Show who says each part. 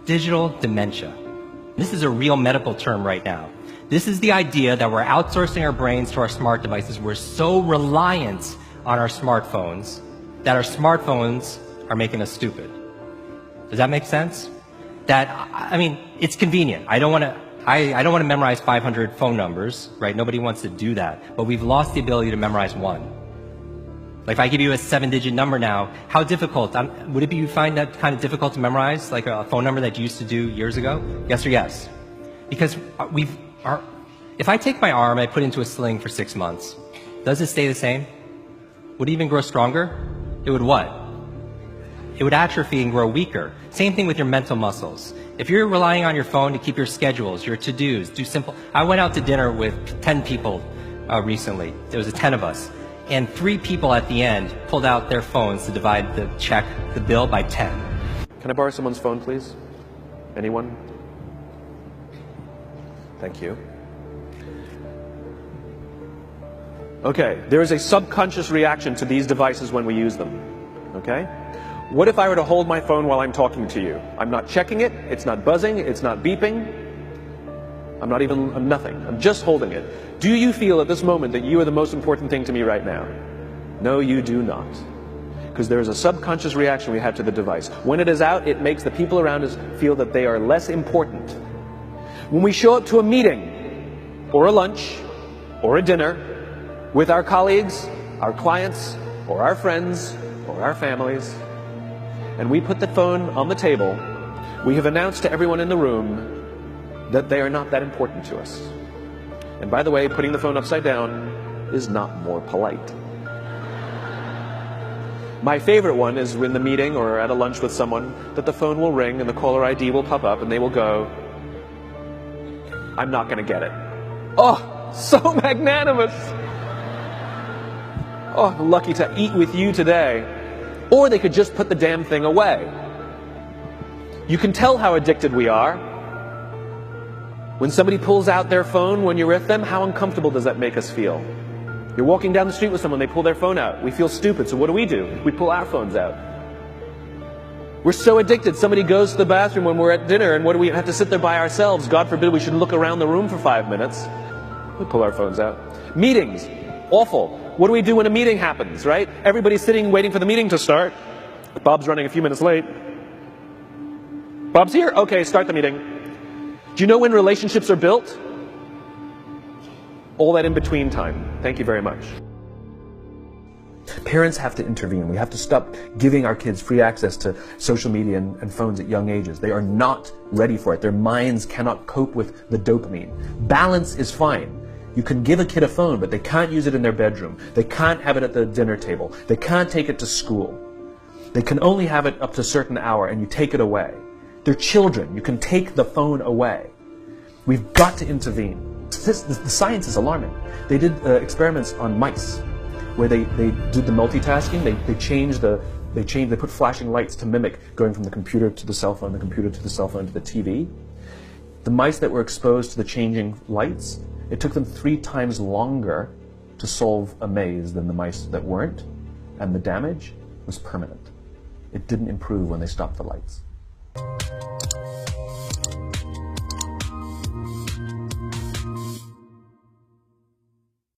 Speaker 1: Digital dementia. This is a real medical term right now. This is the idea that we're outsourcing our brains to our smart devices. We're so reliant on our smartphones that our smartphones are making us stupid. Does that make sense? I mean, it's convenient. I don't want to memorize 500 phone numbers, right? Nobody wants to do that. But we've lost the ability to memorize one. Like if I give you a 7-digit number now, how difficult? Would you find that kind of difficult to memorize, like a phone number that you used to do years ago? Yes or yes? Because if I take my arm, I put it into a sling for 6 months, does it stay the same? Would it even grow stronger? It would what? It would atrophy and grow weaker. Same thing with your mental muscles. If you're relying on your phone to keep your schedules, your to-dos, I went out to dinner with 10 people recently. There was 10 of us. And 3 people at the end pulled out their phones to divide the bill by 10.
Speaker 2: Can I borrow someone's phone, please? Anyone? Thank you. Okay, there is a subconscious reaction to these devices when we use them. Okay? What if I were to hold my phone while I'm talking to you? I'm not checking it, it's not buzzing, it's not beeping. I'm nothing. I'm just holding it. Do you feel at this moment that you are the most important thing to me right now? No, you do not. Because there is a subconscious reaction we have to the device. When it is out, it makes the people around us feel that they are less important. When we show up to a meeting, or a lunch, or a dinner, with our colleagues, our clients, or our friends, or our families, and we put the phone on the table, we have announced to everyone in the room that they are not that important to us. And by the way, putting the phone upside down is not more polite. My favorite one is in the meeting or at a lunch with someone that the phone will ring and the caller ID will pop up and they will go, I'm not going to get it. Oh, so magnanimous. Oh, I'm lucky to eat with you today. Or they could just put the damn thing away. You can tell how addicted we are. When somebody pulls out their phone when you're with them, how uncomfortable does that make us feel? You're walking down the street with someone, they pull their phone out. We feel stupid, so what do? We pull our phones out. We're so addicted. Somebody goes to the bathroom when we're at dinner, and what do we have to sit there by ourselves? God forbid we should look around the room for 5 minutes. We pull our phones out. Meetings, awful. What do we do when a meeting happens, right? Everybody's sitting waiting for the meeting to start. Bob's running a few minutes late. Bob's here? Okay, start the meeting. Do you know when relationships are built? All that in between time. Thank you very much. Parents have to intervene. We have to stop giving our kids free access to social media and phones at young ages. They are not ready for it. Their minds cannot cope with the dopamine. Balance is fine. You can give a kid a phone, but they can't use it in their bedroom. They can't have it at the dinner table. They can't take it to school. They can only have it up to a certain hour, and you take it away. They're children. You can take the phone away. We've got to intervene. The science is alarming. They did experiments on mice where they did the multitasking. They put flashing lights to mimic going from the computer to the cell phone, the computer to the cell phone to the TV. The mice that were exposed to the changing lights, it took them 3 times longer to solve a maze than the mice that weren't, and the damage was permanent. It didn't improve when they stopped the lights.